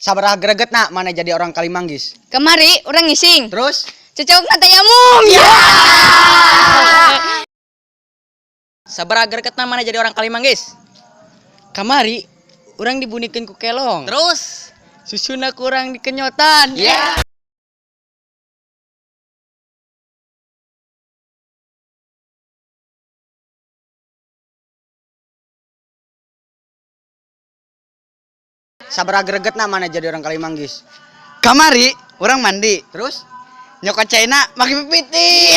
Sabaraha gregetna mana jadi orang Kalimanggis? Kemari orang ngising. Terus? Cecok na tayamum. Ya. Sabaraha gregetna mana jadi orang Kalimanggis? Kamari orang dibunikeun ku kelong. Terus? Susuna kurang dikenyotan. Ya. Sabaraha gregetna mana jadi orang Kalimanggis? Kamari orang mandi. Terus? Nyokot China make pipiti.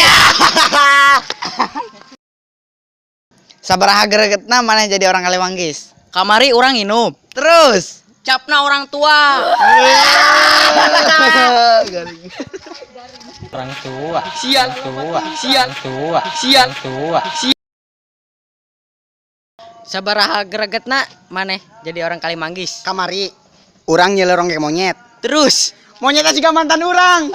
Sabaraha gregetna mana jadi orang Kalimanggis? Kamari orang hinup. Terus Capna orang tua. Orang tua, Sial. tua, Sial. tua, Sial. tua. sabaraha gregetna maneh jadi orang Kalimanggis. Kamari urang nyelorong ke monyet. Terus Monyetnya juga mantan urang.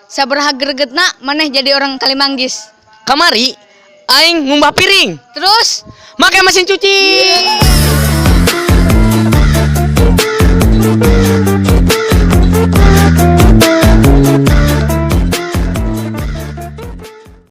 Sabaraha gregetna maneh jadi orang Kalimanggis. kamari aing ngumbah piring. Terus Make mesin cuci.